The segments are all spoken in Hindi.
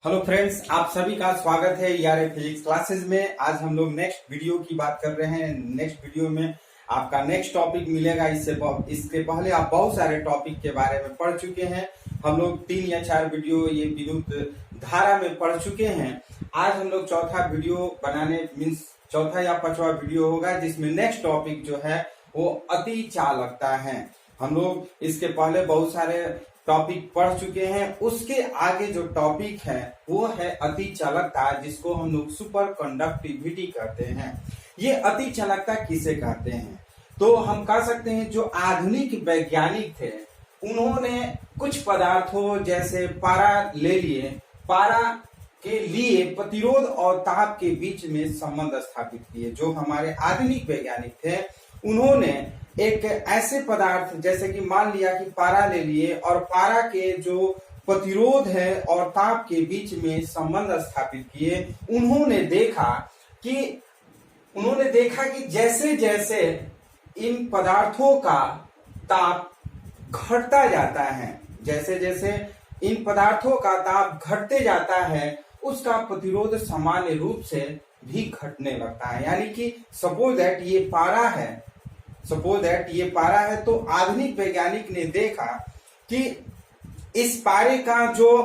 हेलो फ्रेंड्स, आप सभी का स्वागत है यार फिजिक्स क्लासेस में। आज हम लोग नेक्स्ट वीडियो की बात कर रहे हैं। नेक्स्ट वीडियो में आपका नेक्स्ट टॉपिक मिलेगा। इसके पहले आप बहुत सारे टॉपिक के बारे में पढ़ चुके हैं। हम लोग 3 या 4 वीडियो ये विद्युत धारा में पढ़ चुके हैं। आज हम लोग चौथा वीडियो बनाने मीन्स चौथा या 5वां वीडियो होगा, जिसमें नेक्स्ट टॉपिक जो है वो अति चालकता है। हम लोग इसके पहले बहुत सारे टॉपिक पढ़ चुके हैं। उसके आगे जो टॉपिक है वो है अति चालकता, जिसको हम लोग सुपर कंडक्टिविटी कहते हैं। ये अति चालकता किसे कहते हैं? तो हम कह सकते हैं जो आधुनिक वैज्ञानिक थे उन्होंने कुछ पदार्थों जैसे पारा ले लिए, पारा के लिए प्रतिरोध और ताप के बीच में संबंध स्थापित किए। जो हमारे आधुनिक वैज्ञानिक थे उन्होंने एक ऐसे पदार्थ जैसे कि मान लिया कि पारा ले लिए और पारा के जो प्रतिरोध है और ताप के बीच में संबंध स्थापित किए। उन्होंने देखा कि जैसे जैसे इन पदार्थों का ताप घटता जाता है, जैसे जैसे इन पदार्थों का ताप घटते जाता है, उसका प्रतिरोध सामान्य रूप से भी घटने लगता है। यानी कि सपोज दैट ये पारा है तो आधुनिक वैज्ञानिक ने देखा कि इस पारे का जो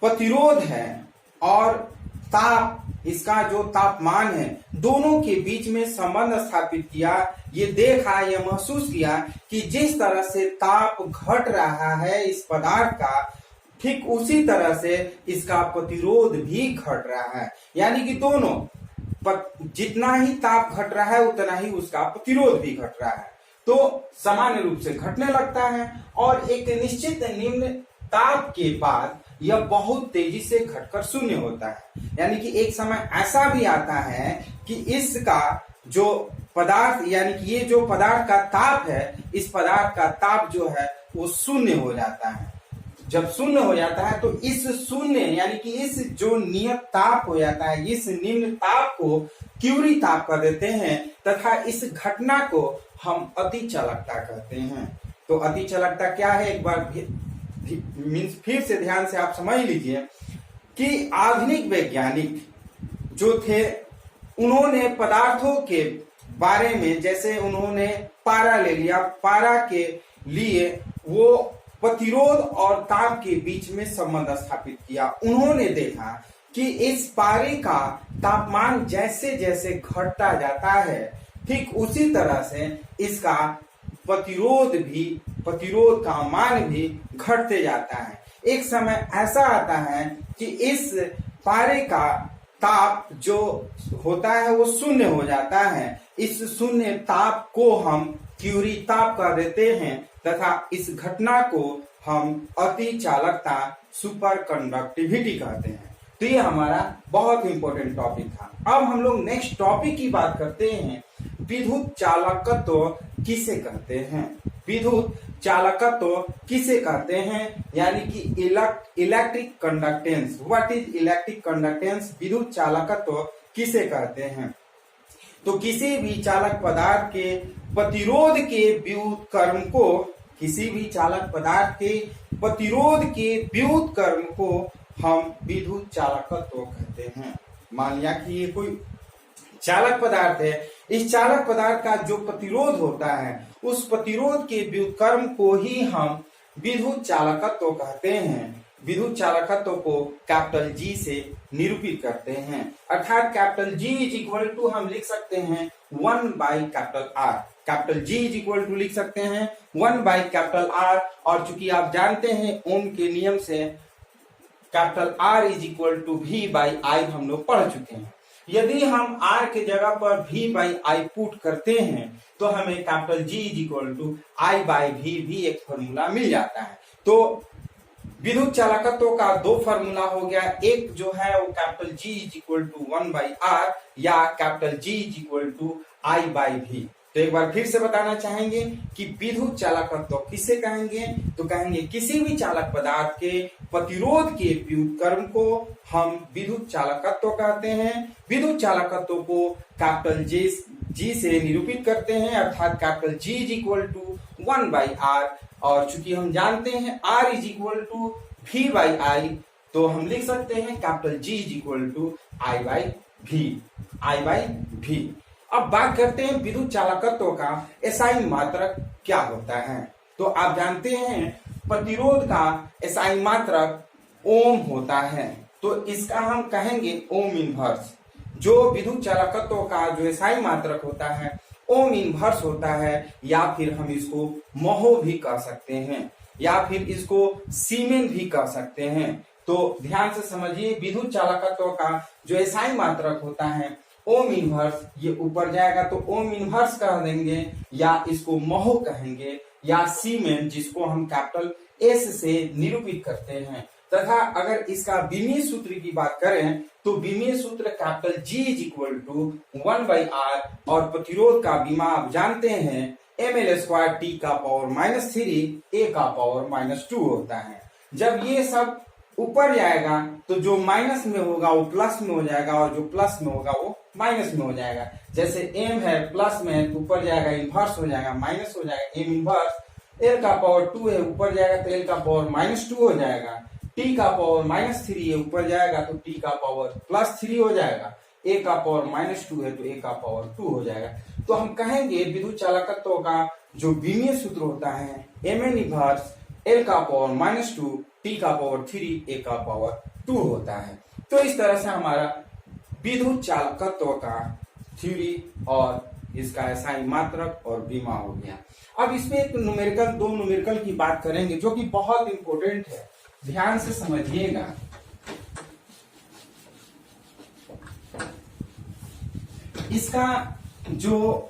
प्रतिरोध है और ताप, इसका जो तापमान है, दोनों के बीच में संबंध स्थापित किया। ये देखा, ये महसूस किया कि जिस तरह से ताप घट रहा है इस पदार्थ का, ठीक उसी तरह से इसका प्रतिरोध भी घट रहा है। यानी कि दोनों जितना ही ताप घट रहा है उतना ही उसका प्रतिरोध भी घट रहा है, तो सामान्य रूप से घटने लगता है। और एक निश्चित निम्न ताप के बाद यह बहुत तेजी से घटकर शून्य होता है। यानी कि एक समय ऐसा भी आता है कि इसका जो पदार्थ, यानी कि ये जो पदार्थ का ताप है, इस पदार्थ का ताप जो है वो शून्य हो जाता है। जब शून्य हो जाता है तो इस शून्य यानी कि इस जो नियत ताप हो जाता है, इस निम्न ताप को क्यूरी ताप कर देते हैं तथा इस घटना को हम अति चालकता कहते हैं। तो अति चालकता क्या है, एक बार फिर से ध्यान से आप समझ लीजिए कि आधुनिक वैज्ञानिक जो थे उन्होंने पदार्थों के बारे में, जैसे उन्होंने पारा ले लिया, पारा के लिए वो प्रतिरोध और ताप के बीच में संबंध स्थापित किया। उन्होंने देखा कि इस पारे का तापमान जैसे जैसे घटता जाता है, ठीक उसी तरह से इसका प्रतिरोध का मान भी घटते जाता है। एक समय ऐसा आता है कि इस पारे का ताप जो होता है वो शून्य हो जाता है। इस शून्य ताप को हम क्यूरी ताप कर देते हैं तथा इस घटना को हम अति चालकता, सुपर कंडक्टिविटी कहते हैं। तो ये हमारा बहुत इंपॉर्टेंट टॉपिक था। अब हम लोग नेक्स्ट टॉपिक की बात करते हैं, विद्युत चालकत्व किसे कहते हैं। विद्युत चालकत्व किसे कहते हैं, यानी कि electric conductance. What is electric conductance? विद्युत चालकत्व किसे कहते हैं? तो किसी भी चालक पदार्थ के प्रतिरोध के व्युत कर्म को, किसी भी चालक पदार्थ के प्रतिरोध के व्युत कर्म को हम विद्युत चालकत्व कहते हैं। मान लिया कि ये कोई चालक पदार्थ है, इस चालक पदार्थ का जो प्रतिरोध होता है उस प्रतिरोध के व्युत कर्म को ही हम विद्युत चालकत्व कहते हैं। विद्युत चालकत्व को कैपिटल जी से निरूपित करते हैं, अर्थात capital G is equal to हम लिख सकते हैं 1 by capital R. Capital G is equal to लिख सकते हैं 1 बाई कैपिटल आर। और चूंकि आप जानते हैं ओम के नियम से capital R is equal to V by I हम लोग पढ़ चुके हैं। यदि हम आर के जगह पर वी बाई आई पुट करते हैं तो हमें capital G is equal to I by V भी एक फॉर्मूला मिल जाता है। तो विद्युत चालकत्व का 2 फॉर्मूला हो गया, एक जो है वो capital G is equal to 1 by R या capital G is equal to I by V. तो एक बार फिर से बताना चाहेंगे कि विद्युत चालकत्व किसे कहेंगे, तो कहेंगे किसी भी चालक पदार्थ के प्रतिरोध के व्युत्क्रम को हम विद्युत चालकत्व कहते हैं। विद्युत चालकत्व को कैपिटल जी से निरूपित करते हैं, अर्थात capital G is equal to 1 by R. और चूंकि हम जानते हैं R is equal to V by I, तो हम लिख सकते हैं capital G is equal to I by V. अब बात करते हैं विद्युत चालकत्व का एसआई मात्रक क्या होता है। तो आप जानते हैं प्रतिरोध का एसआई मात्रक ओम होता है, तो इसका हम कहेंगे ओम इनवर्स। जो विद्युत चालकत्व का जो एसआई मात्रक होता है ओम इनवर्स होता है, या फिर हम इसको महो भी कह सकते हैं, या फिर इसको सीमेन भी कह सकते हैं। तो ध्यान से समझिए, विद्युत चालकत्व का जो एसआई मात्रक होता है ओम इनवर्स, ये ऊपर जाएगा तो ओम इनवर्स कह देंगे, या इसको महो कहेंगे, या सीमेन जिसको हम कैपिटल एस से निरूपित करते हैं। तथा अगर इसका विमीय सूत्र की बात करें तो विमीय सूत्र capital G is equal to 1/R, और प्रतिरोध का विमा आप जानते हैं ml² T का पावर -3 A का पावर -2 होता है। जब ये सब ऊपर जाएगा तो जो माइनस में होगा वो प्लस में हो जाएगा, और जो प्लस में होगा वो माइनस में हो जाएगा। जैसे m है प्लस में है तो ऊपर जाएगा इनवर्स हो जाएगा, माइनस हो जाएगा m इनवर्स। l का पावर 2 है, ऊपर जाएगा तो l का पावर -2 हो जाएगा। t का पावर -3 है, ऊपर जाएगा तो t का पावर +3 हो जाएगा। a का पावर -2 है तो a का पावर 2 हो जाएगा। तो हम कहेंगे विद्युत चालकत्व का जो विमीय सूत्र होता है mn इनवर्स l का पावर -2 t का पावर 3 a का पावर 2 होता है। तो इस तरह से हमारा विद्युत चालकत्व का थ्योरी और इसका एसआई मात्रक और विमा हो गया। अब इसमें एक न्यूमेरिकल, दो न्यूमेरिकल की बात करेंगे जो कि बहुत इंपॉर्टेंट है, ध्यान से समझिएगा। इसका जो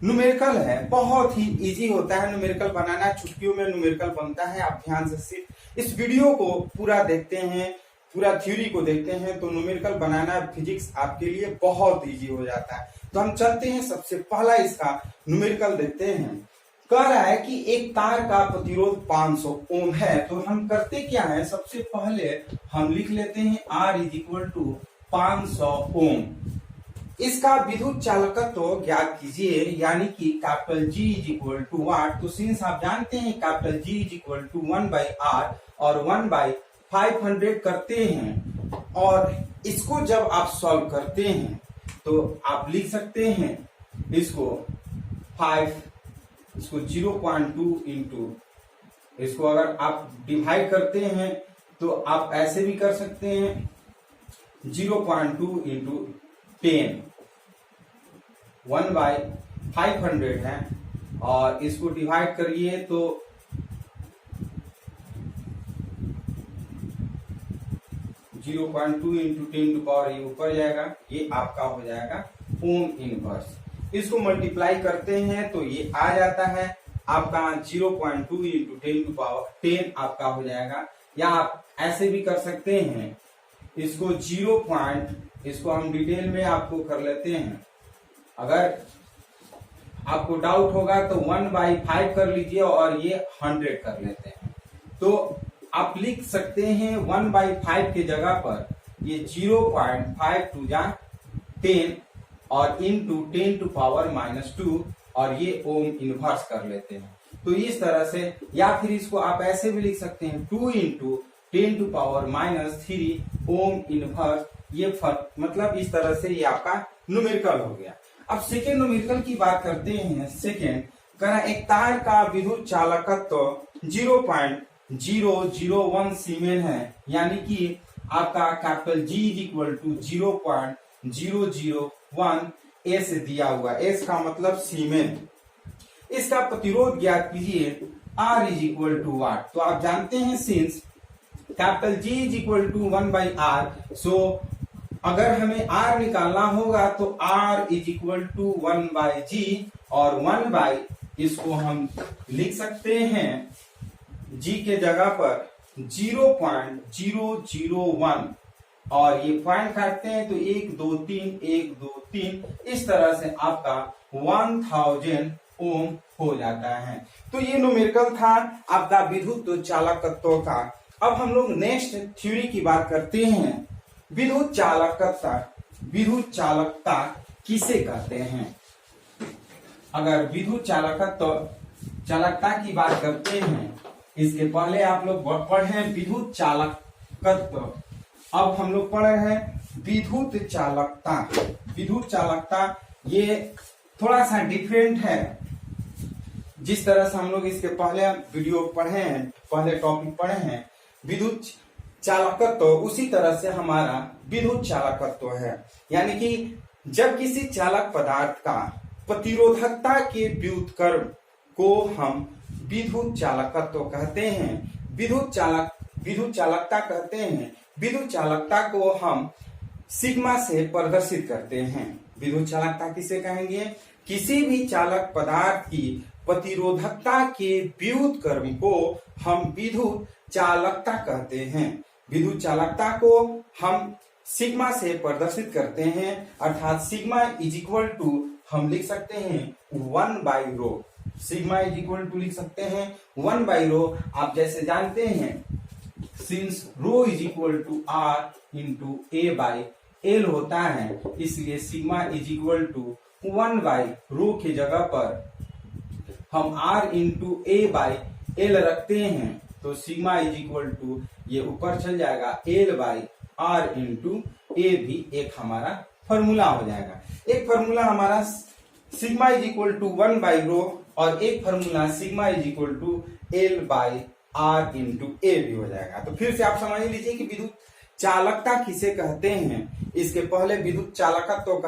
न्यूमेरिकल है बहुत ही इजी होता है न्यूमेरिकल बनाना, चुटकियों में न्यूमेरिकल बनता है। आप ध्यान से सिर्फ इस वीडियो को पूरा देखते हैं, पूरा थ्योरी को देखते हैं तो न्यूमेरिकल बनाना फिजिक्स आपके लिए बहुत इजी हो जाता है। तो हम चलते हैं, सबसे पहला इसका न्यूमेरिकल देखते हैं। कह रहा है कि एक तार का प्रतिरोध 500 ओम है, तो हम करते क्या है, सबसे पहले हम लिख लेते हैं R is equal to 500 ohm. इसका विद्युत चालकत्व ज्ञात कीजिए, यानी कि capital G is equal to what. तो सिंस आप जानते हैं capital G is equal to 1/R और 1/500 करते हैं, और इसको जब आप सॉल्व करते हैं तो आप लिख सकते हैं इसको 0.2 इंटू, इसको अगर आप डिवाइड करते हैं तो आप ऐसे भी कर सकते हैं 0.2 इंटू 10, 1/500 है, और इसको डिवाइड करिए तो 0.2 इंटू 10 टू पावर ये ऊपर जाएगा, ये आपका हो जाएगा ओम इनवर्स। इसको मल्टीप्लाई करते हैं तो ये आ जाता है आपका 0.2 इंटू 10 टू पावर 10 आपका हो जाएगा। या आप ऐसे भी कर सकते हैं इसको इसको हम डिटेल में आपको कर लेते हैं। अगर आपको डाउट होगा तो 1/5 कर लीजिए और ये 100 कर लेते हैं। तो आप लिख सकते हैं 1/5 के जगह पर ये 0.5 टू 10 और इंटू 10 टू पावर -2, और ये ओम इनवर्स कर लेते हैं। तो इस तरह से, या फिर इसको आप ऐसे भी लिख सकते हैं 2 into 10 to power -3 ohm inverse. ये फर्क, मतलब इस तरह से ये आपका न्यूमेरिकल हो गया। अब सेकेंड न्यूमेरिकल की बात करते हैं। सेकेंड करा एक तार का विद्युत चालकत्व 0.001 सीमेन है, यानी कि आपका capital G is equal to 0.001 S दिया हुआ, एस का मतलब सीमेन। इसका प्रतिरोध ज्ञात कीजिए R is equal to what. तो आप जानते हैं since capital G is equal to 1/R, so अगर हमें R निकालना होगा तो R is equal to 1/G, और 1/, इसको हम लिख सकते हैं G के जगह पर 0.001, और ये पॉइंट काटते हैं तो 1 2 3 1 2 3, इस तरह से आपका 1000 ओम हो जाता है। तो ये न्यूमेरिकल था आपका विद्युत चालकत्व का। अब हम लोग नेक्स्ट थ्योरी की बात करते हैं। विद्युत चालकता किसे कहते हैं? अगर विद्युत चालकता की बात करते हैं, इसके पहले आप लोग पढ़े विद्युत चालकता चालकत्व। अब हम लोग पढ़ रहे हैं विद्युत चालकता। विद्युत चालकता ये थोड़ा सा डिफरेंट है। जिस तरह से हम लोग इसके पहले वीडियो पढ़े हैं, पहले टॉपिक पढ़े हैं विद्युत चालकत्व, उसी तरह से हमारा विद्युत चालकत्व है। यानी कि जब किसी चालक पदार्थ का प्रतिरोधकता के व्युत्क्रम को हम विद्युत चालकत्व कहते हैं, विद्युत चालकता कहते हैं। विद्युत चालकता को हम सिग्मा से प्रदर्शित करते हैं। विद्युत चालकता किसे कहेंगे? किसी भी चालक पदार्थ की प्रतिरोधकता के व्युत्क्रम को हम विद्युत चालकता कहते हैं। विद्युत चालकता को हम सिग्मा से प्रदर्शित करते हैं, अर्थात सिग्मा इज इक्वल टू हम लिख सकते हैं 1/ρ। सिग्मा इज इक्वल टू लिख सकते हैं 1/ρ। आप जैसे जानते हैं since ρ is equal to r into a/l होता है, इसलिए सिग्मा इज इक्वल टू 1/ρ की जगह पर हम r इंटू a/l रखते हैं, तो सिग्मा इज इक्वल टू ये ऊपर चल जाएगा l/r इंटू a भी एक हमारा फॉर्मूला हो जाएगा। एक फॉर्मूला हमारा सिग्मा इज इक्वल टू 1/ρ और एक formula sigma is equal to l/r into a भी हो जाएगा। तो फिर से आप समझ लीजिए कि विद्युत चालकता किसे कहते हैं। इसके पहले विद्युत चालकत्व तो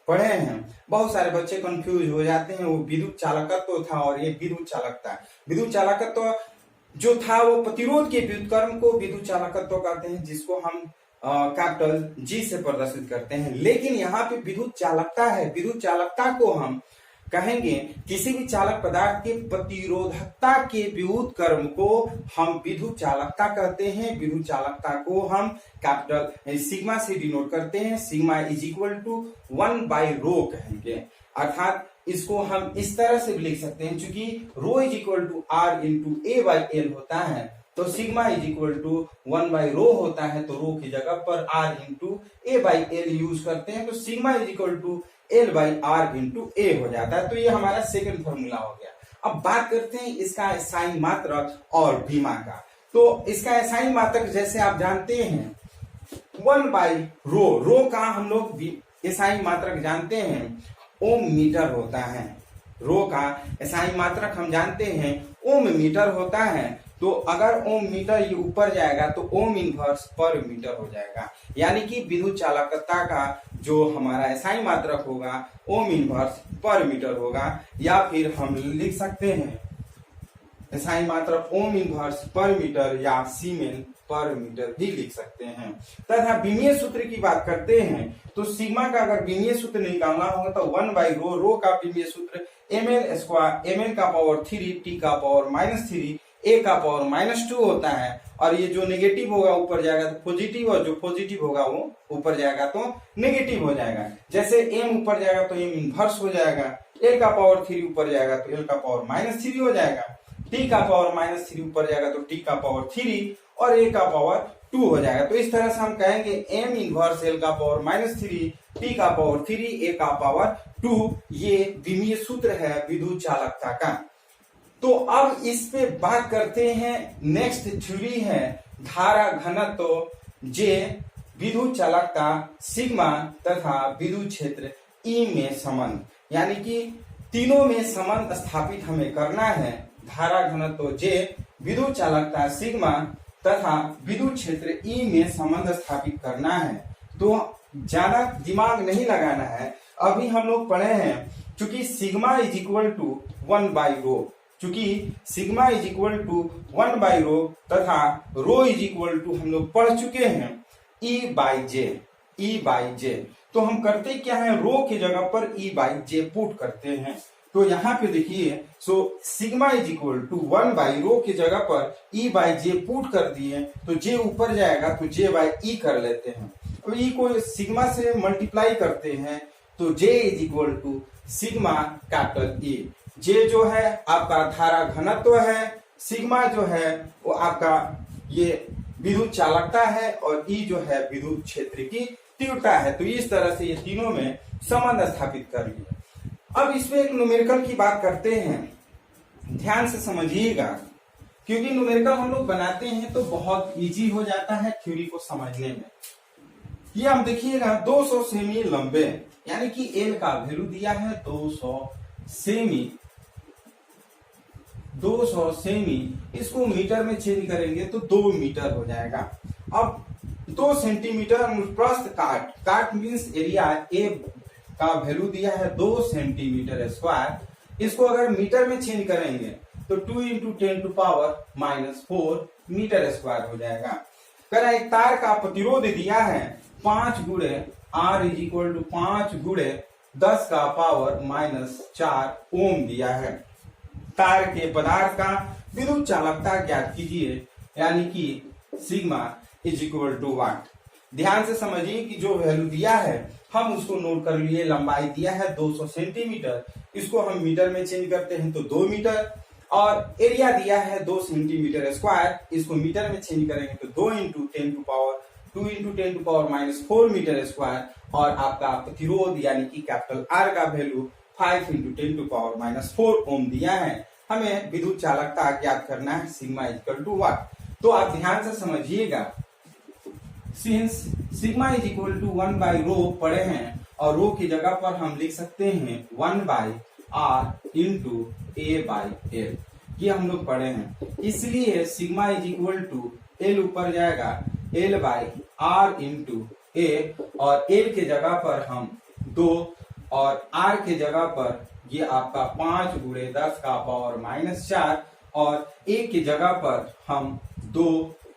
पढ़े हैं, बहुत सारे बच्चे कंफ्यूज हो जाते हैं। वो विद्युत चालकत्व था और ये विद्युत चालकता। विद्युत चालकत्व जो था वो प्रतिरोध के व्युत्क्रम को विद्युत चालकत्व कहते हैं, जिसको हम कैपिटल G से प्रदर्शित करते हैं। लेकिन यहाँ पे विद्युत चालकता है, विद्युत चालकता को हम कहेंगे किसी भी चालक पदार्थ के प्रतिरोधकता के व्युत्क्रम को हम विद्युत चालकता कहते हैं। विद्युत चालकता को हम कैपिटल सिग्मा से डिनोट करते हैं। सिग्मा इज इक्वल टू 1/ρ कहेंगे, अर्थात इसको हम इस तरह से भी लिख सकते हैं, चूंकि ρ is equal to r into a/l होता है, तो सिग्मा इज इक्वल टू 1/ρ होता है, तो रो की जगह पर r इंटू a/l यूज करते हैं, तो sigma is equal to l/r into a हो जाता है। तो ये हमारा सेकंड फॉर्मूला हो गया। अब बात करते हैं इसका एसआई मात्रक और भीमा का। तो इसका एसआई मात्रक जैसे आप जानते हैं 1/ρ, रो का हम लोग एसआई मात्रक जानते हैं ओम मीटर होता है। रो का एसआई मात्रक हम जानते हैं ओम मीटर होता है। तो अगर ओम मीटर ये ऊपर जाएगा तो ओम इनवर्स पर मीटर हो जाएगा, यानी कि विद्युत चालकता का जो हमारा एसआई मात्रक होगा ओम इनवर्स पर मीटर होगा, या फिर हम लिख सकते हैं एसआई मात्रक ओम इनवर्स पर मीटर या सीमेन पर मीटर भी लिख सकते हैं। तथा विमीय सूत्र की बात करते हैं तो सिग्मा का अगर विमीय सूत्र निकालना होगा तो 1/ρ, रो का विमीय सूत्र ml² ml का पावर 3 t का पावर -3 a का पावर -2 होता है, और ये जो नेगेटिव होगा ऊपर जाएगा तो पॉजिटिव, और जो पॉजिटिव होगा वो ऊपर जाएगा तो नेगेटिव हो जाएगा। जैसे m ऊपर जाएगा तो m इनवर्स हो जाएगा, l का पावर 3 ऊपर जाएगा तो l का पावर -3 हो जाएगा, t का पावर -3 ऊपर जाएगा तो t का पावर 3 और a का पावर 2 हो जाएगा। तो इस तरह से हम कहेंगे m इनवर्स l का पावर -3, t का पावर 3, a का पावर 2, ये विमीय सूत्र है विद्युत चालकता का। तो अब इस पे बात करते हैं, नेक्स्ट थ्योरी है धारा घनत्व J, विद्युत चालकता सिग्मा तथा विद्युत क्षेत्र E में संबंध, यानी कि तीनों में संबंध स्थापित हमें करना है। धारा घनत्व J, विद्युत चालकता सिग्मा तथा विद्युत क्षेत्र E में संबंध स्थापित करना है। तो ज्यादा दिमाग नहीं लगाना है। अभी हम लोग पढ़े हैं चूंकि सिग्मा इज इक्वल टू 1/ρ, चूंकि सिग्मा इज इक्वल टू 1/ρ तथा रो इज इक्वल टू हम लोग पढ़ चुके हैं E/J। तो हम करते क्या है, रो की जगह पर E/J पुट करते हैं। तो यहाँ पे देखिए, so sigma is equal to 1/ρ की जगह पर E/J पुट कर दिए, तो J ऊपर जाएगा तो J/E कर लेते हैं। तो E को सिग्मा से मल्टीप्लाई करते हैं तो J is equal to sigma capital E। J जो है आपका धारा घनत्व है, सिग्मा जो है वो आपका ये विद्युत चालकता है, और E जो है विद्युत क्षेत्र की तीव्रता है। तो इस तरह से ये तीनों में संबंध स्थापित कर लिया। अब इसमें एक न्यूमेरिकल की बात करते हैं, ध्यान से समझिएगा। क्योंकि न्यूमेरिकल हम लोग बनाते हैं तो बहुत इजी हो जाता है थ्योरी को समझने में। ये हम देखिएगा 200 सेमी लंबे, यानी कि एल का वैल्यू दिया है 200 सेमी। 200 सेमी इसको मीटर में चेंज करेंगे तो 2 मीटर हो जाएगा। अब 2 सेंटीमीटर प्रस्थ काट मीन्स एरिया ए का वैल्यू दिया है 2 सेंटीमीटर स्क्वायर। इसको अगर मीटर में चेंज करेंगे तो 2 इंटू 10⁻⁴ मीटर स्क्वायर हो जाएगा। कह एक तार का प्रतिरोध दिया है 5 गुणे R इज इक्वल टू 5 गुणे 10⁻⁴ ओम दिया है। तार के पदार्थ का विद्युत चालकता ज्ञात कीजिए, यानी कि सिग्मा इज इक्वल टू वाट। ध्यान से समझिए कि जो वैल्यू दिया है हम उसको नोट कर लिए। लंबाई दिया है 200 सेंटीमीटर, इसको हम मीटर में चेंज करते हैं तो 2 मीटर, और एरिया दिया है 2 सेंटीमीटर स्क्वायर, इसको मीटर में चेंज करेंगे तो 2 इंटू 10⁻⁴ मीटर स्क्वायर, और आपका प्रतिरोध यानी कि कैपिटल आर का वैल्यू 5 इंटू 10⁻⁴ ओम दिया है। हमें विद्युत चालकता ज्ञात करना है सिग्मा इक्वल टू वाट। तो आप ध्यान से समझिएगा, since sigma is equal to 1/ρ पढ़े हैं, और रो की जगह पर हम लिख सकते हैं 1/r इंटू a/l, ये हम लोग पढ़े हैं। इसलिए sigma is equal to L ऊपर जाएगा l/r इंटू ए, और एल के जगह पर हम 2 और आर के जगह पर ये आपका 5 गुणे 10⁻⁴ और ए की जगह पर हम 2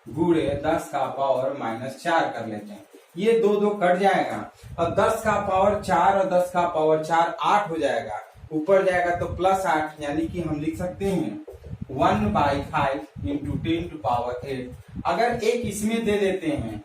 गुणे 10⁻⁴ कर लेते हैं। ये 2 कट जाएगा और 10⁻⁴ और 10⁻⁴ 8 हो जाएगा, ऊपर जाएगा तो +8, यानी कि हम लिख सकते हैं 1/5 इंटू 10⁸। अगर एक इसमें दे देते हैं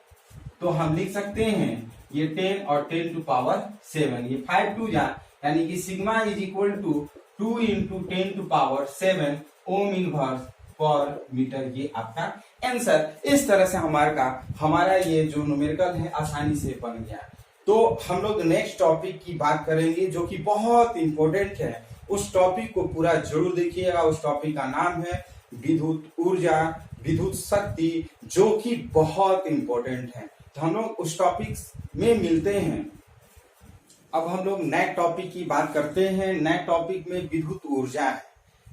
तो हम लिख सकते हैं ये 10 और 10⁷, ये 5 2 जा, यानी कि sigma is equal to 2 into 10⁷ ohm inverse पर मीटर। ये आपका आंसर। इस तरह से हमारा ये जो न्यूमेरिकल है आसानी से बन गया। तो हम लोग नेक्स्ट टॉपिक की बात करेंगे जो कि बहुत इंपॉर्टेंट है। उस टॉपिक को पूरा जरूर देखिएगा। उस टॉपिक का नाम है विद्युत ऊर्जा, विद्युत शक्ति, जो कि बहुत इंपॉर्टेंट है। तो हम लोग उस टॉपिक में मिलते हैं। अब हम लोग नए टॉपिक की बात करते हैं। नए टॉपिक में विद्युत ऊर्जा है।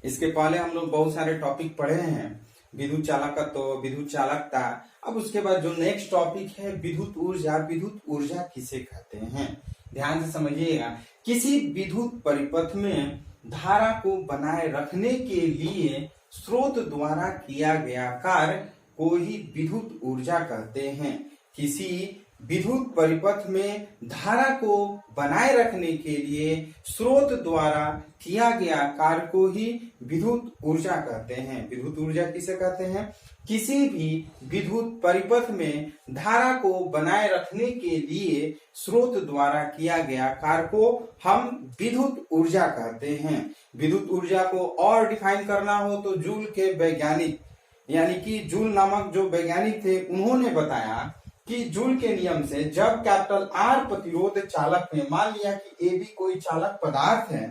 इसके पहले हम लोग बहुत सारे टॉपिक पढ़े हैं, विद्युत चालकत्व, विद्युत चालकता। अब उसके बाद जो नेक्स्ट टॉपिक है विद्युत ऊर्जा। विद्युत ऊर्जा किसे कहते हैं, ध्यान से समझिएगा। किसी विद्युत परिपथ में धारा को बनाए रखने के लिए स्रोत द्वारा किया गया कार्य को ही विद्युत ऊर्जा कहते हैं। किसी विद्युत परिपथ में धारा को बनाए रखने के लिए स्रोत द्वारा किया गया कार्य को ही विद्युत ऊर्जा कहते हैं। विद्युत ऊर्जा किसे कहते हैं? किसी भी विद्युत परिपथ में धारा को बनाए रखने के लिए स्रोत द्वारा किया गया कार्य को हम विद्युत ऊर्जा कहते हैं। विद्युत ऊर्जा को और डिफाइन करना हो तो जूल के वैज्ञानिक, यानी कि जूल नामक जो वैज्ञानिक थे, उन्होंने बताया कि जूल के नियम से जब कैपिटल आर प्रतिरोध चालक में, मान लिया कि ए भी कोई चालक पदार्थ है,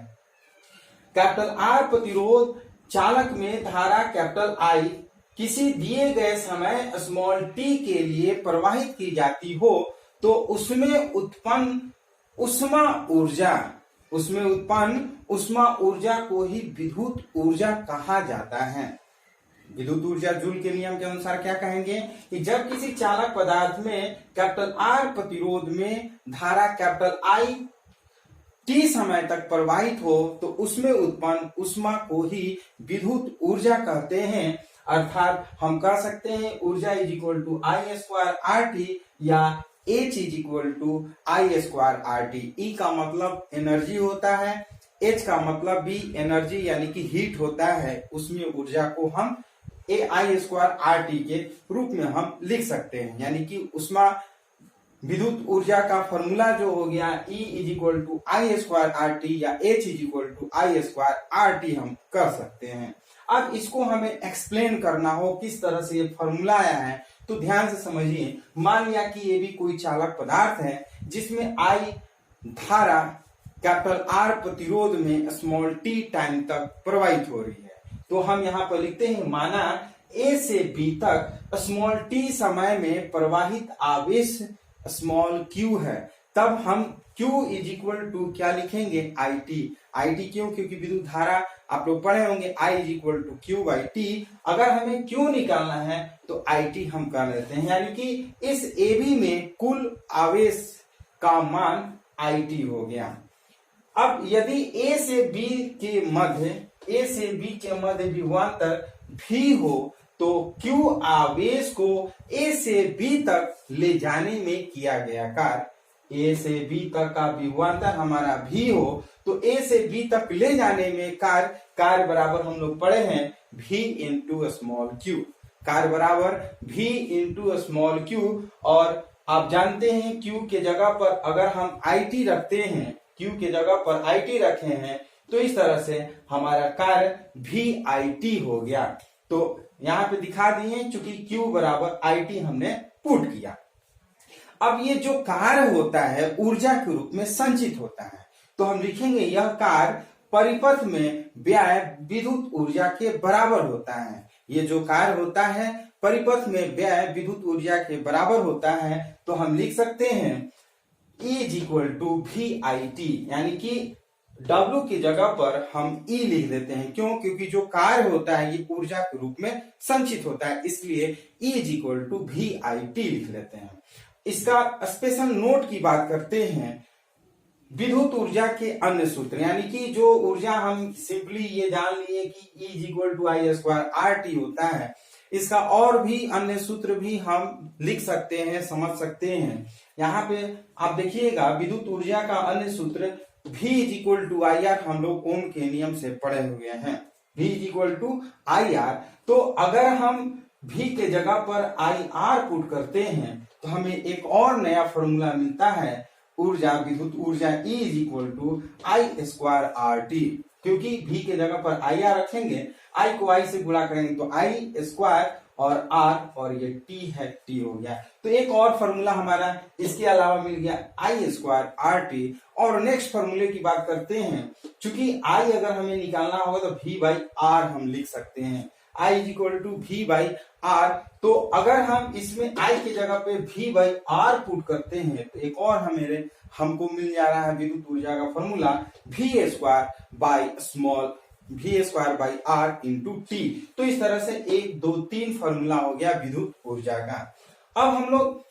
कैपिटल आर प्रतिरोध चालक में धारा कैपिटल आई किसी दिए गए समय स्मॉल टी के लिए प्रवाहित की जाती हो तो उसमें उत्पन्न उष्मा ऊर्जा को ही विद्युत ऊर्जा कहा जाता है। विद्युत ऊर्जा जूल के नियम के अनुसार क्या कहेंगे कि जब किसी चालक पदार्थ में कैपिटल आर प्रतिरोध में धारा कैपिटल आई टी समय तक प्रवाहित हो तो उसमें उत्पन्न ऊष्मा को ही विद्युत ऊर्जा कहते हैं। अर्थात हम कह सकते हैं ऊर्जा इज इक्वल टू I²RT या H is equal to I²RT। E का मतलब एनर्जी होता है, H का मतलब भी एनर्जी यानी कि हीट होता है। उसमें ऊर्जा को हम I²RT के रूप में हम लिख सकते हैं। यानी कि उष्मा विद्युत ऊर्जा का फॉर्मूला जो हो गया E is equal to I²RT या H is equal to I²RT हम कर सकते हैं। अब इसको हमें एक्सप्लेन करना हो किस तरह से ये फॉर्मूला आया है तो ध्यान से समझिए। मान लिया कि ये भी कोई चालक पदार्थ है जिसमें I धारा कैपिटल R प्रतिरोध में स्मॉल t टाइम तक प्रवाहित हो रही है। तो हम यहाँ पर लिखते हैं माना ए से बी तक स्मॉल टी समय में प्रवाहित आवेश स्मॉल क्यू है, तब हम Q इज इक्वल टू क्या लिखेंगे आई टी क्यों, क्योंकि विद्युत धारा आप लोग पढ़े होंगे I is equal to Q by T. अगर हमें Q निकालना है तो IT हम कर लेते हैं, यानी कि इस AB में कुल आवेश का मान IT हो गया। अब यदि A से B के मध्य विभवांतर V हो तो Q आवेश को A से B तक ले जाने में किया गया कार्य, A से B तक का विभवांतर हमारा V हो तो A से B तक ले जाने में कार्य बराबर हम लोग पढ़े हैं V इंटू स्मॉल क्यू, कार्य बराबर V इंटू स्मॉल क्यू। और आप जानते हैं Q के जगह पर अगर हम IT रखते हैं, Q के जगह पर IT रखे हैं तो इस तरह से हमारा कार्य VIT हो गया। तो यहाँ पे दिखा दिए चूंकि Q बराबर IT हमने पुट किया। अब ये जो कार्य होता है ऊर्जा के रूप में संचित होता है, तो हम लिखेंगे यह कार्य परिपथ में व्यय विद्युत ऊर्जा के बराबर होता है। ये जो कार्य होता है परिपथ में व्यय विद्युत ऊर्जा के बराबर होता है, तो हम लिख सकते हैं E is equal to VIT, यानी कि W की जगह पर हम E लिख देते हैं। क्यों? क्योंकि जो कार्य होता है ये ऊर्जा के रूप में संचित होता है, इसलिए E is equal to VIT लिख लेते हैं। इसका स्पेशल नोट की बात करते हैं, विद्युत ऊर्जा के अन्य सूत्र, यानी कि जो ऊर्जा हम सिंपली ये जान लिए कि E is equal to I square RT होता है, इसका और भी अन्य सूत्र भी हम लिख सकते हैं, समझ सकते हैं। यहाँ पे आप देखिएगा विद्युत ऊर्जा का अन्य सूत्र V is equal to IR हम लोग ओम के नियम से पढ़े हुए हैं, V is equal to IR। तो अगर हम V के जगह पर IR पुट करते हैं तो हमें एक और नया फॉर्मूला मिलता है, विद्युत ऊर्जा E is equal to I square RT, क्योंकि V के जगह पर IR रखेंगे, I को I से गुणा करेंगे तो I स्क्वायर और R और ये T है, T हो गया। तो एक और फॉर्मूला हमारा इसके अलावा मिल गया I स्क्वायर RT। और नेक्स्ट फॉर्मूले की बात करते हैं, चूंकि I अगर हमें निकालना होगा तो V बाई R हम लिख सकते हैं, I is equal to V by R। तो अगर हम इसमें I की जगह पे V बाई R पुट करते हैं तो एक और हमको मिल जा रहा है विद्युत ऊर्जा का formula V square by R into T। तो इस तरह से 1 2 3 फॉर्मूला हो गया विद्युत ऊर्जा का। अब हम लोग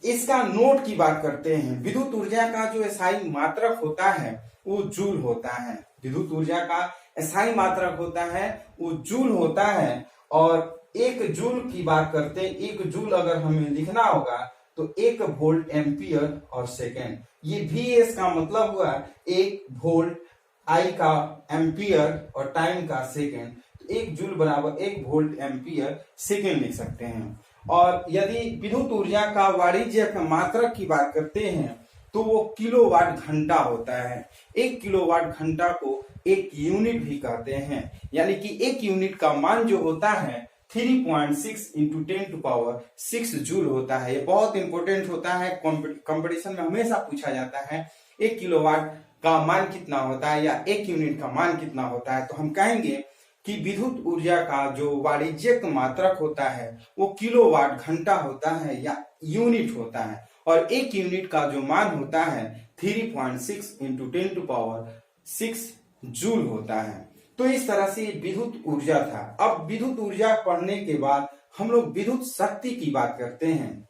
इसका नोट की बात करते हैं। विद्युत ऊर्जा का जो SI मात्रक होता है वो जूल होता है, विद्युत ऊर्जा का SI मात्रक होता है वो जूल होता है। और 1 जूल की बात करते हैं, 1 जूल अगर हमें लिखना होगा तो 1 वोल्ट एम्पियर और सेकेंड। ये VS का मतलब हुआ 1 वोल्ट, I का एम्पियर और टाइम का सेकेंड, तो 1 जूल बराबर 1 वोल्ट एम्पियर सेकेंड लिख सकते हैं। और यदि विद्युत ऊर्जा का वाणिज्यिक मात्रक की बात करते हैं तो वो किलोवाट घंटा होता है। 1 किलोवाट घंटा को 1 यूनिट भी कहते हैं, यानी कि 1 यूनिट का मान जो होता है 3.6 इंटू 10 टू पावर 6 जूल होता है। ये बहुत इंपॉर्टेंट होता है, कंपटीशन में हमेशा पूछा जाता है 1 किलोवाट का मान कितना होता है या 1 यूनिट का मान कितना होता है। तो हम कहेंगे कि विद्युत ऊर्जा का जो वाणिज्यिक मात्रक होता है वो किलोवाट घंटा होता है या यूनिट होता है, और 1 यूनिट का जो मान होता है 3.6 इंटू 10 टू पावर 6 जूल होता है। तो इस तरह से विद्युत ऊर्जा था। अब विद्युत ऊर्जा पढ़ने के बाद हम लोग विद्युत शक्ति की बात करते हैं।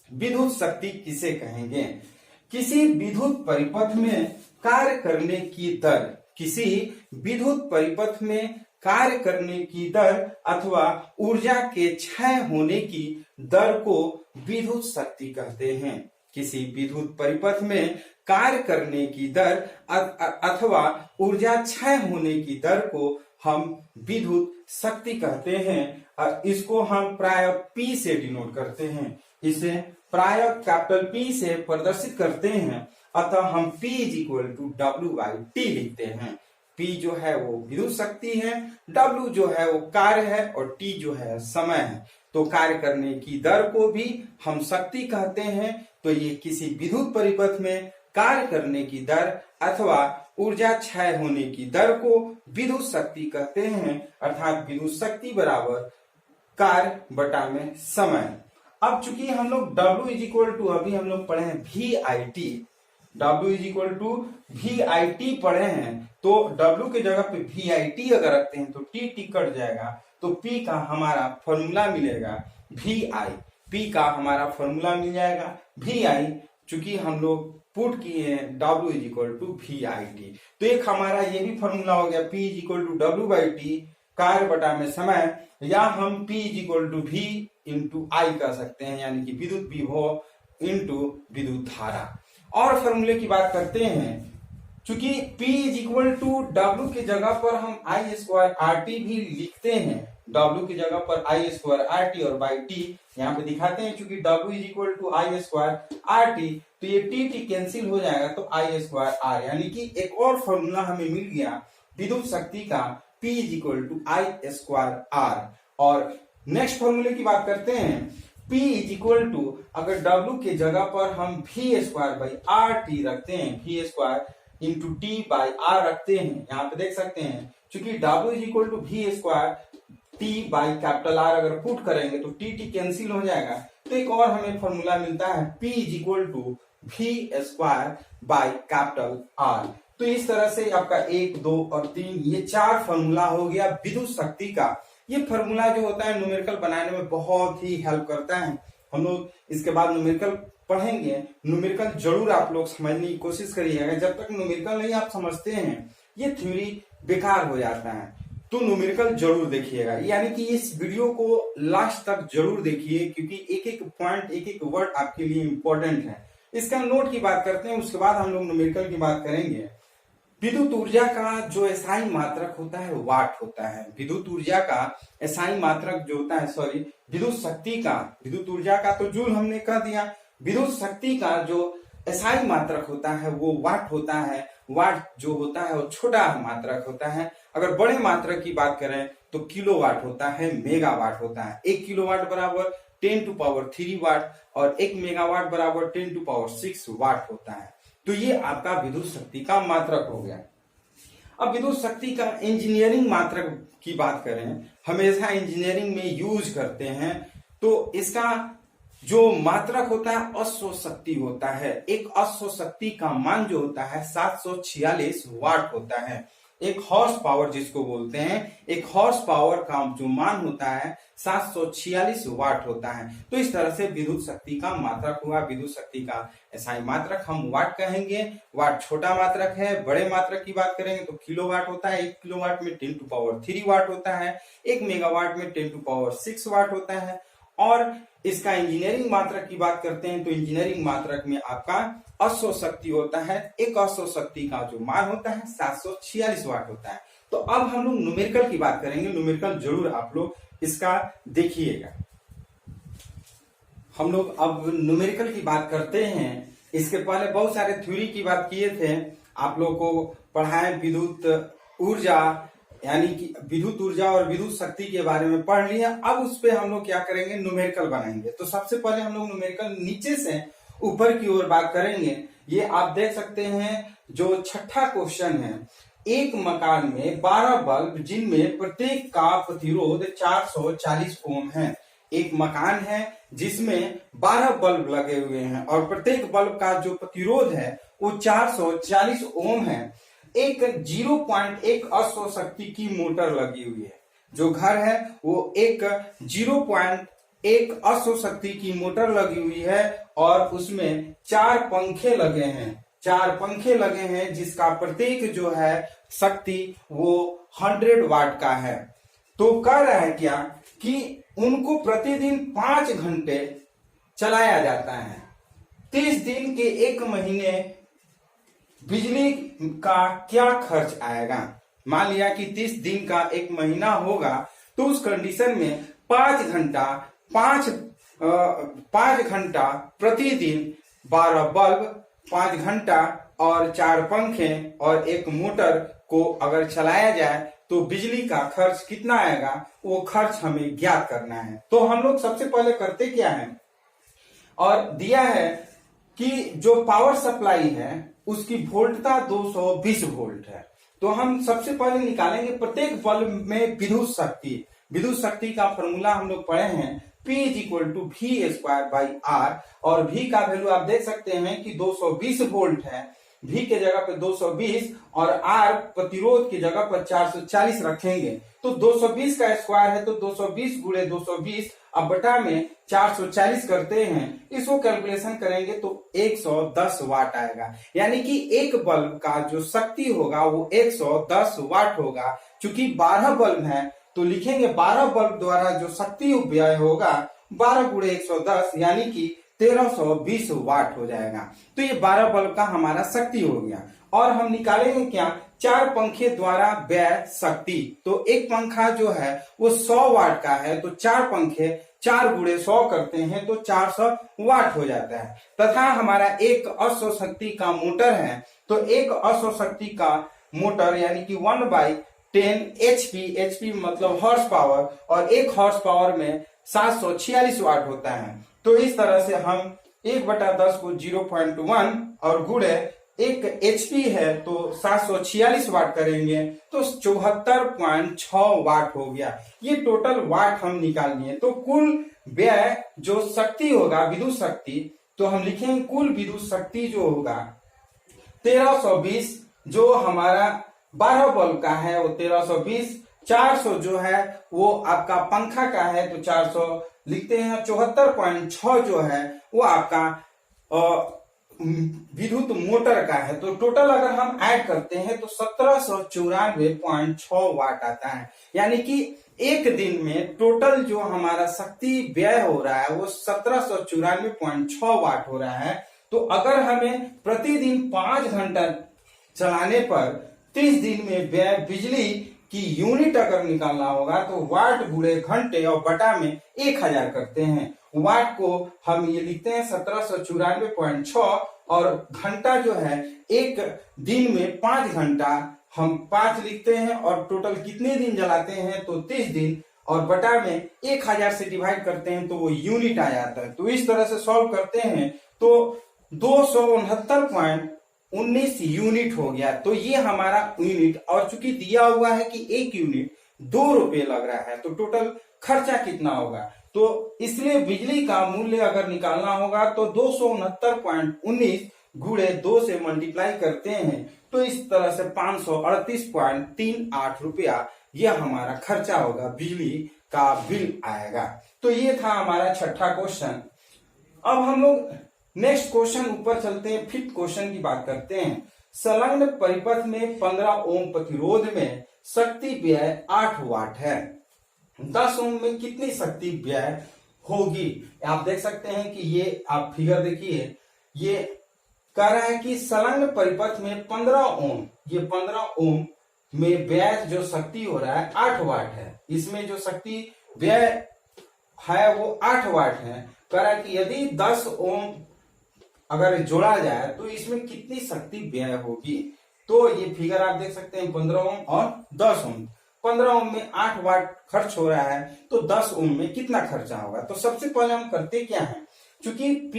विद्युत शक्ति किसे कहेंगे? किसी विद्युत परिपथ में कार्य करने की दर, किसी विद्युत परिपथ में कार्य करने की दर अथवा ऊर्जा के क्षय होने की दर को विद्युत शक्ति कहते हैं। किसी विद्युत परिपथ में कार्य करने की दर अथवा ऊर्जा क्षय होने की दर को हम विद्युत शक्ति कहते हैं। इसको हम प्राय P से डिनोट करते हैं, इसे प्राय कैपिटल P से प्रदर्शित करते हैं। अतः हम P is equal to W/T लिखते हैं। P जो है वो विद्युत शक्ति है, W जो है वो कार्य है और T जो है समय है। तो कार्य करने की दर को भी हम शक्ति कहते हैं। तो ये किसी विद्युत परिपथ में कार्य करने की दर अथवा ऊर्जा क्षय होने की दर को विद्युत शक्ति कहते हैं, अर्थात विद्युत शक्ति बराबर कार्य बटा में समय। अब चूंकि हम लोग W इज इक्वल टू, अभी हम लोग पढ़े हैं VIT, W is equal to VIT पढ़े हैं, तो W के जगह पे VIT अगर रखते हैं तो T कट जाएगा, तो P का हमारा फॉर्मूला मिलेगा VI, P का हमारा फॉर्मूला मिल जाएगा VI, चूंकि हम लोग पुट किए हैं W is equal to VIT। तो एक हमारा ये भी फॉर्मूला हो गया P is equal to W by T कार्य बटा में समय, या हम P is equal to V into I कर सकते हैं, यानी कि विद्युत विभव इंटू विद्युत धारा। और फॉर्मूले की बात करते हैं, चूंकि P is equal to W की जगह पर हम I स्क्वायर RT भी लिखते हैं, W की जगह पर I स्क्वायर RT और बाई टी यहाँ पे दिखाते हैं, चूंकि W is equal to I square RT, तो ये T कैंसिल हो जाएगा, तो I स्क्वायर R, यानी कि एक और फॉर्मूला हमें मिल गया विद्युत शक्ति का P is equal to I square R। और नेक्स्ट फॉर्मूले की बात करते हैं, P इज इक्वल टू, अगर W के जगह पर हम V स्क्वायर बाई RT रखते हैं, V square into T by R रखते हैं, यहाँ पे देख सकते हैं, चूंकि W is equal to V square T by capital R अगर पुट करेंगे तो T कैंसिल हो जाएगा, तो एक और हमें फॉर्मूला मिलता है P is equal to V square by capital R। तो इस तरह से आपका 1, 2 और 3 ये 4 फॉर्मूला हो गया विद्युत शक्ति का। ये फॉर्मूला जो होता है न्यूमेरिकल बनाने में बहुत ही हेल्प करता है। हम लोग इसके बाद न्यूमेरिकल पढ़ेंगे, न्यूमेरिकल जरूर आप लोग समझने की कोशिश करिएगा। जब तक न्यूमेरिकल नहीं आप समझते हैं ये थ्योरी बेकार हो जाता है, तो न्यूमेरिकल जरूर देखिएगा, यानी कि इस वीडियो को लास्ट तक जरूर देखिए, क्योंकि एक एक पॉइंट, एक एक वर्ड आपके लिए इंपॉर्टेंट है। इसका नोट की बात करते हैं, उसके बाद हम लोग न्यूमेरिकल की बात करेंगे। विद्युत ऊर्जा का जो एसआई मात्रक होता है वाट होता है। विद्युत ऊर्जा का एसआई मात्रक जो होता है, सॉरी विद्युत शक्ति का, विद्युत ऊर्जा का तो जूल हमने कह दिया, विद्युत शक्ति का जो एसआई मात्रक होता है वो वाट होता है। वाट जो होता है वो छोटा मात्रक होता है। अगर बड़े मात्रक की बात करें तो किलोवाट होता है, मेगावाट होता है। 1 किलोवाट बराबर 10 टू पावर 3 वाट और 1 मेगावाट बराबर 10 टू पावर 6 वाट होता है। तो ये आपका विद्युत शक्ति का मात्रक हो गया। अब विद्युत शक्ति का इंजीनियरिंग मात्रक की बात करें, हमेशा इंजीनियरिंग में यूज करते हैं, तो इसका जो मात्रक होता है अश्व शक्ति होता है। एक अश्व शक्ति का मान जो होता है 746 वाट होता है। एक हॉर्स पावर जिसको बोलते हैं, एक हॉर्स पावर का जो मान होता है 746 वाट होता है। तो इस तरह से विद्युत शक्ति का मात्रक हुआ। विद्युत शक्ति का एसआई मात्रक हम वाट कहेंगे। वाट छोटा मात्रक है। बड़े मात्रक की बात करेंगे तो किलोवाट होता है। 1 किलोवाट में 10 टू पावर 3 वाट होता है। 1 मेगावाट में 10 टू पावर 6 वाट होता है। और इसका इंजीनियरिंग मात्रक की बात करते हैं तो इंजीनियरिंग मात्रक में आपका अश्व शक्ति होता है। एक अश्व शक्ति का जो मान होता है 746 वाट होता है। तो अब हम लोग न्यूमेरिकल की बात करेंगे। न्यूमेरिकल जरूर आप लोग इसका देखिएगा। हम लोग अब न्यूमेरिकल की बात करते हैं। इसके पहले बहुत सारे थ्योरी की बात किए थे, आप लोग को पढ़ाए विद्युत ऊर्जा, यानी कि विद्युत ऊर्जा और विद्युत शक्ति के बारे में पढ़ लिया। अब उस पे हम लोग क्या करेंगे, न्यूमेरिकल बनाएंगे। तो सबसे पहले हम लोग न्यूमेरिकल नीचे से ऊपर की ओर बात करेंगे। ये आप देख सकते हैं जो छठा क्वेश्चन है, एक मकान में 12 बल्ब जिनमें प्रत्येक का प्रतिरोध 440 ओम है। एक मकान है जिसमें 12 बल्ब लगे हुए हैं और प्रत्येक बल्ब का जो प्रतिरोध है वो 440 ओम है। एक 0.1 अश्व शक्ति की मोटर लगी हुई है। जो घर है वो एक 0.1 अश्व शक्ति की मोटर लगी हुई है और उसमें 4 पंखे लगे हैं। 4 पंखे लगे हैं जिसका प्रत्येक जो है शक्ति वो 100 वाट का है। तो कह रहा है क्या कि उनको प्रतिदिन 5 घंटे चलाया जाता है। 30 दिन के 1 महीने बिजली का क्या खर्च आएगा। मान लिया कि 30 दिन का 1 महीना होगा, तो उस कंडीशन में 5 घंटा प्रतिदिन 12 बल्ब, 5 घंटा और 4 पंखे और 1 मोटर को अगर चलाया जाए तो बिजली का खर्च कितना आएगा, वो खर्च हमें ज्ञात करना है। तो हम लोग सबसे पहले करते क्या है, और दिया है कि जो पावर सप्लाई है उसकी वोल्टता 220 वोल्ट है। तो हम सबसे पहले निकालेंगे प्रत्येक बल्ब में विद्युत शक्ति। विद्युत शक्ति का फॉर्मूला हम लोग पढ़े हैं, P is equal to V square by R, और V का वैल्यू आप देख सकते हैं कि 220 वोल्ट है। V के जगह पे 220 और R प्रतिरोध की जगह पर 440 रखेंगे, तो 220 का स्क्वायर है तो 220 गुणे 220 अब बटा में 440 करते हैं, इसको कैलकुलेशन करेंगे तो 110 वाट आएगा। यानी कि एक बल्ब का जो शक्ति होगा वो 110 वाट होगा। चूंकि 12 बल्ब है तो लिखेंगे 12 बल्ब द्वारा जो शक्ति व्यय होगा 12 गुणे 110 यानी कि 1320 वाट हो जाएगा। तो ये 12 बल्ब का हमारा शक्ति हो गया। और हम निकालेंगे क्या, 4 पंखे द्वारा व्यय शक्ति। तो एक पंखा जो है वो 100 वाट का है, तो 4 पंखे 4 गुणे 100 करते हैं तो 400 वाट हो जाता है। तथा हमारा एक अश्व शक्ति का मोटर है, तो एक अश्व शक्ति का मोटर यानी कि 1/10 HP मतलब हॉर्स पावर, और एक हॉर्स पावर में 746 वाट होता है। तो इस तरह से हम 1/10 को 0.1 और गुणे एक HP है तो 746 वाट करेंगे तो 74.6 वाट हो गया। ये टोटल वाट हम निकालनी है। तो कुल व्यय जो शक्ति होगा विद्युत शक्ति, तो हम लिखेंगे कुल विद्युत शक्ति जो होगा 1320, जो हमारा 12 बल्ब का है वो 1320, 400 जो है वो आपका पंखा का है तो 400 लिखते हैं, 74.6 जो है वो आपका विद्युत मोटर का है। तो टोटल अगर हम ऐड करते हैं तो 1794.6 वाट आता है। यानी कि एक दिन में टोटल जो हमारा शक्ति व्यय हो रहा है वो 1794.6 वाट हो रहा है। तो अगर हमें प्रतिदिन 5 घंटा चलाने पर 30 दिन में व्यय बिजली की यूनिट अगर निकालना होगा तो वाट गुणे घंटे और बटा में 1000 करते हैं। वाट को हम ये लिखते हैं 1794.6 और घंटा जो है एक दिन में 5 घंटा हम 5 लिखते हैं और टोटल कितने दिन जलाते हैं तो 30 दिन और बटा में 1000 से डिवाइड करते हैं तो वो यूनिट आ जाता है। तो इस तरह से सॉल्व करते हैं तो 269.19 यूनिट हो गया। तो ये हमारा यूनिट, और चूंकि दिया हुआ है कि एक यूनिट 2 रुपए लग रहा है तो टोटल खर्चा कितना होगा, तो इसलिए बिजली का मूल्य अगर निकालना होगा तो 269.19 गुणे 2 से मल्टीप्लाई करते हैं तो इस तरह से 538.38 रुपया यह हमारा खर्चा होगा, बिजली का बिल आएगा। तो ये था हमारा छठा क्वेश्चन। अब हम लोग नेक्स्ट क्वेश्चन ऊपर चलते हैं, 5th क्वेश्चन की बात करते हैं। संलग्न परिपथ में 15 ओम प्रतिरोध में शक्ति व्यय 8 वाट है, 10 ओम में कितनी शक्ति व्यय होगी। आप देख सकते हैं कि ये आप फिगर देखिए, ये कह रहा है कि संलग्न परिपथ में 15 ओम, ये 15 ओम में व्यय जो शक्ति हो रहा है 8 वाट है। इसमें जो शक्ति व्यय है वो 8 वाट है। कह रहा है कि यदि 10 ओम अगर जोड़ा जाए तो इसमें कितनी शक्ति व्यय होगी। तो ये फिगर आप देख सकते हैं 15 ओम और 10 ओम। 15 ओम में 8 वाट खर्च हो रहा है तो 10 ओम में कितना खर्चा होगा। तो सबसे पहले हम करते क्या है, चूंकि P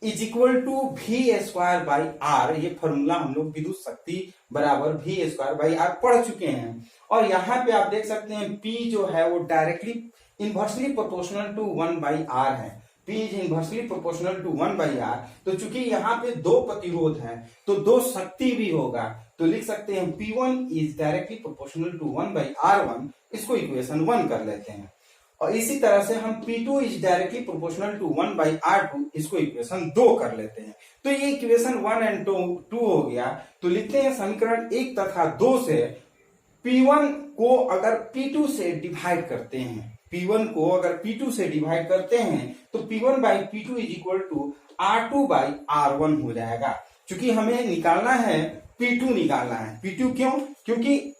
is equal to V square by R, ये फॉर्मूला हम लोग विद्युत शक्ति बराबर वी स्क्वायर बाई आर पढ़ चुके हैं। और यहाँ पे आप देख सकते हैं P जो है वो directly inversely proportional to 1/r है। P is inversely proportional to 1/r। तो चूंकि यहाँ पे 2 प्रतिरोध है तो 2 शक्ति भी होगा, तो लिख सकते हैं P1 is directly proportional to 1/r1, इसको इक्वेशन 1 कर लेते हैं। और इसी तरह से हम P2 is directly proportional to 1/r2, इसको इक्वेशन 2 कर लेते हैं। तो ये इक्वेशन 1 और 2 हो गया। तो लिखते हैं समीकरण 1 तथा 2 से P1 को अगर P2 से डिवाइड करते हैं, P1 को अगर P2 से डिवाइड करते हैं तो P1 by P2 is equal to R2/R1 हो जाएगा। क्योंकि हमें निकालना है P2 निकालना है। P2 क्यों, क्योंकि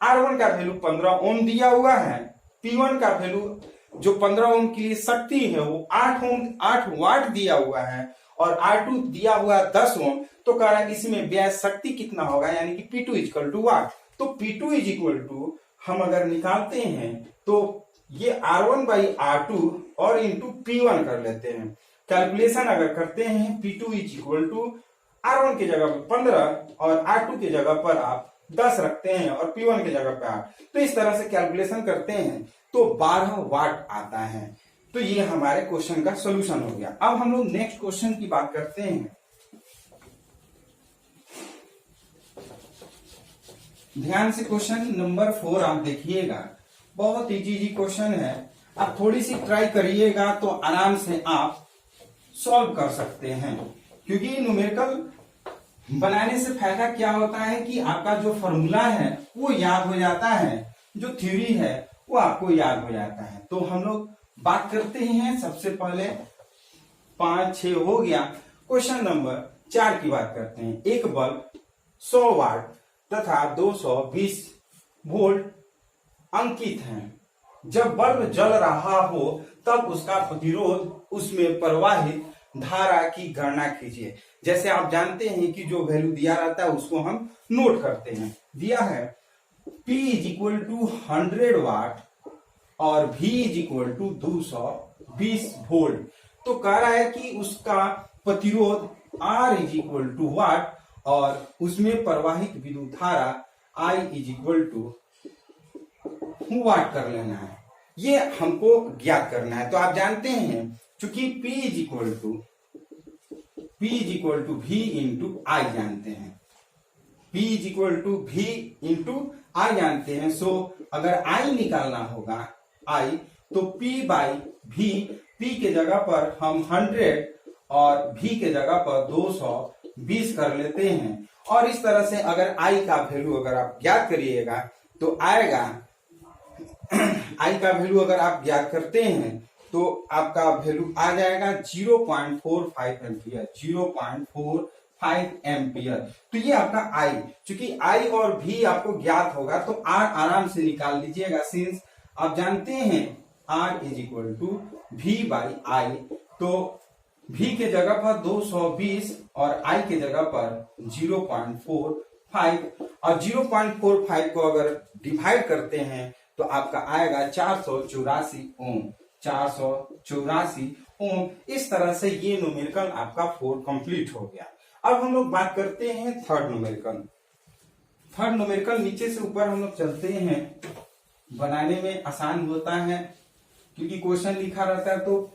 R1 का वैल्यू 15 ओम दिया हुआ है, P1 का वैल्यू जो 15 ओम की लिए शक्ति है वो 8 वाट दिया हुआ है और R2 दिया हुआ 10 ओम। तो कह रहा है इसमें व्यय शक्ति कितना होगा, यानी कि P2 is equal to what. तो P2 इज इक्वल टू हम अगर निकालते हैं तो ये R1/R2 और इंटू P1 कर लेते हैं। कैलकुलेशन अगर करते हैं P2 is equal to R1 की जगह पर 15 और R2 की जगह पर आप 10 रखते हैं और P1 की जगह पर 8, तो इस तरह से कैलकुलेशन करते हैं तो 12 वाट आता है। तो ये हमारे क्वेश्चन का सोल्यूशन हो गया। अब हम लोग नेक्स्ट क्वेश्चन की बात करते हैं। ध्यान से क्वेश्चन नंबर 4 आप देखिएगा, बहुत इजी क्वेश्चन है। आप थोड़ी सी ट्राई करिएगा तो आराम से आप सॉल्व कर सकते हैं, क्योंकि न्यूमेरिकल बनाने से फायदा क्या होता है कि आपका जो फॉर्मूला है वो याद हो जाता है, जो थ्योरी है वो आपको याद हो जाता है। तो हम लोग बात करते हैं, सबसे पहले 5-6 हो गया। क्वेश्चन नंबर 4 की बात करते हैं। एक बल्ब 100 वाट तथा 220 वोल्ट अंकित है। जब बल्ब जल रहा हो तब उसका प्रतिरोध उसमें प्रवाहित धारा की गणना कीजिए। जैसे आप जानते हैं कि जो वैल्यू दिया रहता है उसको हम नोट करते हैं। दिया है P is equal to 100 watt और V is equal to 220 volt. तो कह रहा है कि उसका प्रतिरोध R is equal to what और उसमें प्रवाहित विद्युत धारा I is equal to what कर लेना है। ये हमको ज्ञात करना है। तो आप जानते हैं चूंकि P is equal to V into I जानते हैं, P is equal to V into I जानते हैं। सो अगर I निकालना होगा I, तो P बाई V, P के जगह पर हम 100 और V के जगह पर 220 कर लेते हैं। और इस तरह से अगर I का वैल्यू अगर आप ज्ञात करिएगा तो आएगा I का वैल्यू अगर आप ज्ञात करते हैं तो आपका वैल्यू आ जाएगा 0.45 एम्पियर, 0.45 एम्पियर। तो ये आपका I, चूंकि I और V आपको ज्ञात होगा तो R आराम से निकाल लीजिएगा, सिंस आप जानते हैं R is equal to V by I. तो V के जगह पर 220 और I के जगह पर 0.45, और 0.45 को अगर डिवाइड करते हैं तो आपका आएगा 484 ओम, 484 ओम। इस तरह से ये न्यूमेरिकल आपका 4 कंप्लीट हो गया। अब हम लोग बात करते हैं थर्ड न्यूमेरिकल। थर्ड न्यूमेरिकल नीचे से ऊपर हम लोग चलते हैं, बनाने में आसान होता है क्योंकि क्वेश्चन लिखा रहता है तो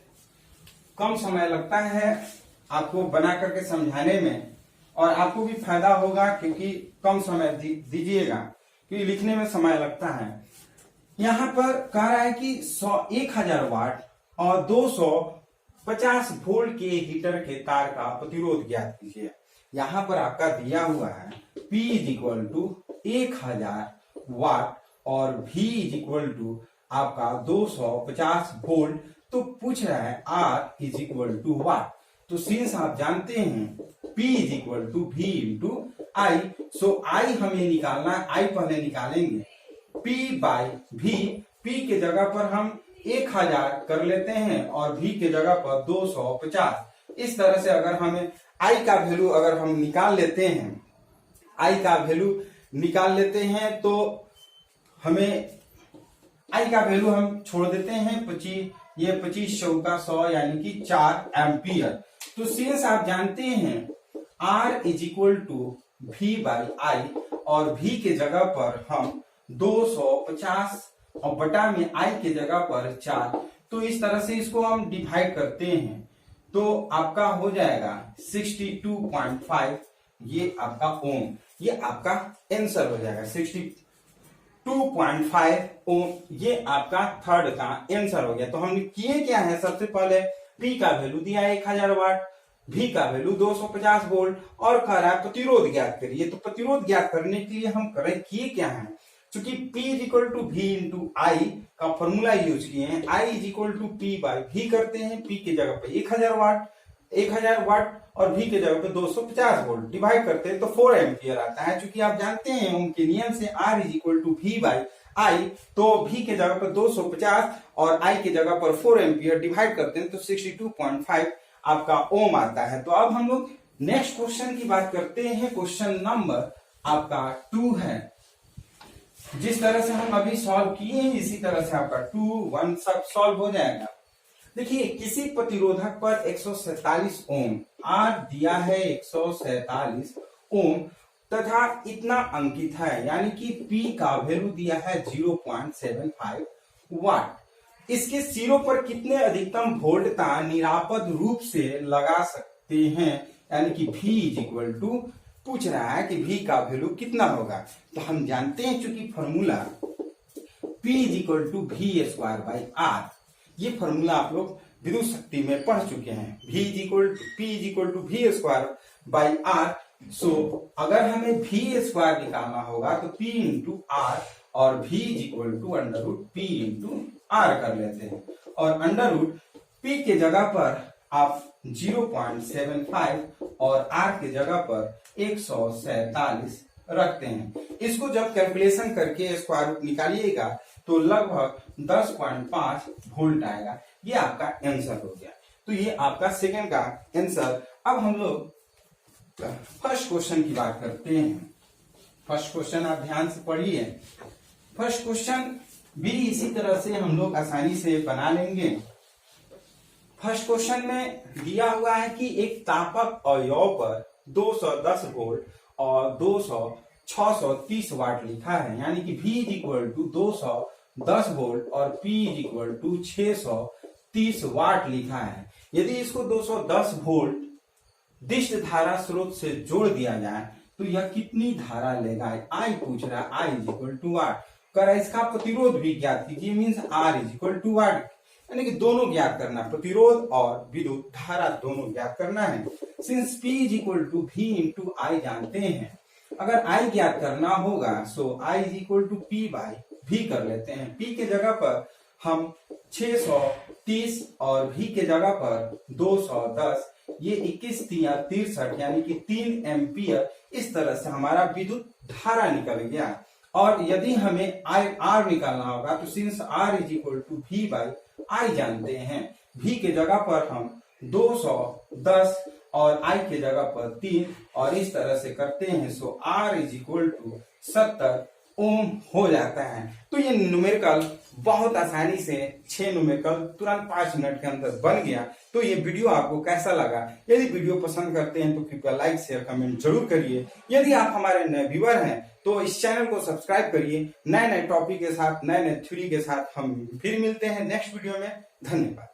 कम समय लगता है आपको बना करके समझाने में, और आपको भी फायदा होगा क्योंकि कम समय दीजिएगा, क्योंकि लिखने में समय लगता है। यहाँ पर कह रहा है कि 1000 वाट और 250 वोल्ट के हीटर के तार का प्रतिरोध ज्ञात कीजिए। यहाँ पर आपका दिया हुआ है P इज इक्वल टू 1000 वाट और V इज इक्वल टू आपका 250 वोल्ट। तो पूछ रहा है R is equal to what. तो सिंस आप जानते हैं P is equal to V into I, so I हमें निकालना है, I पहले निकालेंगे P बाई V। P के जगह पर हम 1000 कर लेते हैं और V के जगह पर 250। इस तरह से अगर हमें I का वैल्यू अगर हम निकाल लेते हैं, I का वैल्यू निकाल लेते हैं तो हमें I का वैल्यू हम छोड़ देते हैं 25, ये 25 चौका 100 यानी कि 4 एम्पियर। तो सिंस आप जानते हैं R is equal to V by I और V के जगह पर हम 250 और बटा में I के जगह पर 4, तो इस तरह से इसको हम डिवाइड करते हैं तो आपका हो जाएगा 62.5, ये आपका ओम, ये आपका आंसर हो जाएगा 62.5 ओम। ये आपका थर्ड का आंसर हो गया। तो हमने किए क्या है, सबसे पहले P का वैल्यू दिया 1000 वाट, V का वैल्यू 250 वोल्ट और कह रहा है प्रतिरोध ज्ञात करिए। तो प्रतिरोध ज्ञात करने के लिए हम किए क्या है, चूंकि P is equal to V into I का फॉर्मूला यूज किए हैं, I is equal to P by V करते हैं। P के जगह पे 1000 वाट और V के जगह पे 250 वोल्ट डिवाइड करते हैं तो 4 एम्पियर आता है। चूंकि आप जानते हैं ओम के नियम से R is equal to V by I, तो V के जगह पर 250 और I के जगह पर 4 एम्पियर डिवाइड करते हैं तो 62.5 आपका ओम आता है। तो अब हम लोग नेक्स्ट क्वेश्चन की बात करते हैं। क्वेश्चन नंबर आपका 2 है। जिस तरह से हम अभी सॉल्व किए हैं इसी तरह से आपका 2, 1 सब सॉल्व हो जाएगा। देखिए किसी प्रतिरोधक पर 147 ओम, आर दिया है 147 ओम तथा इतना अंकित है, यानी कि P का वैल्यू दिया है 0.75 वाट। इसके सिरों पर कितने अधिकतम वोल्टता निरापद रूप से लगा सकते हैं, यानी कि V इज इक्वल टू, पूछ रहा है कि V का वैल्यू कितना होगा। तो हम जानते हैं चूंकि formula P is equal to V square by R, ये फॉर्मूला आप लोग विद्युत शक्ति में पढ़ चुके हैं। P is equal to V square by R. So अगर हमें V स्क्वायर निकालना होगा तो P इंटू आर और V is equal to under root P into R कर लेते हैं, और अंडर रूट P के जगह पर आप 0.75 और R के जगह पर 147 रखते हैं। इसको जब कैलकुलेशन करके स्क्वायर रूट निकालिएगा तो लगभग 10.5 वोल्ट आएगा। ये आपका आंसर हो गया। तो ये आपका सेकंड का आंसर। अब हम लोग फर्स्ट क्वेश्चन की बात करते हैं। फर्स्ट क्वेश्चन आप ध्यान से पढ़िए। फर्स्ट क्वेश्चन भी इसी तरह से हम लोग आसानी से बना लेंगे। फर्स्ट क्वेश्चन में दिया हुआ है कि एक तापक अवयव पर 210 वोल्ट और 630 वाट लिखा है, यानी कि V is equal to 210 volt और P is equal to 630 watt लिखा है। यदि इसको 210 वोल्ट दिष्ट धारा स्रोत से जोड़ दिया जाए तो यह कितनी धारा लेगा, I पूछ रहा है। I is equal to what कर, इसका प्रतिरोध भी ज्ञात कीजिए, means R is equal to what, यानी कि दोनों ज्ञात करना, प्रतिरोध और विद्युत धारा दोनों ज्ञात करना है। Since P is equal to V into I जानते हैं, अगर I ज्ञात करना होगा so I is equal to P by V कर लेते हैं। P के जगह पर हम 630 और V के जगह पर 210, ये 21 या 63 यानी कि 3 एम्पियर, इस तरह से हमारा विद्युत धारा निकल गया। और यदि हमें R निकालना होगा तो since R is equal to V by I जानते हैं, V के जगह पर हम 210 और I के जगह पर 3 और इस तरह से करते हैं, सो R इज इक्वल टू 70 ओम हो जाता है। तो ये न्यूमेरिकल बहुत आसानी से 6 न्यूमेरिकल तुरंत 5 मिनट के अंदर बन गया। तो ये वीडियो आपको कैसा लगा? यदि वीडियो पसंद करते हैं तो कृपया लाइक शेयर कमेंट जरूर करिए। यदि आप हमारे नए व्यूअर हैं तो इस चैनल को सब्सक्राइब करिए। नए नए टॉपिक के साथ, नए नए थ्योरी के साथ हम फिर मिलते हैं नेक्स्ट वीडियो में। धन्यवाद।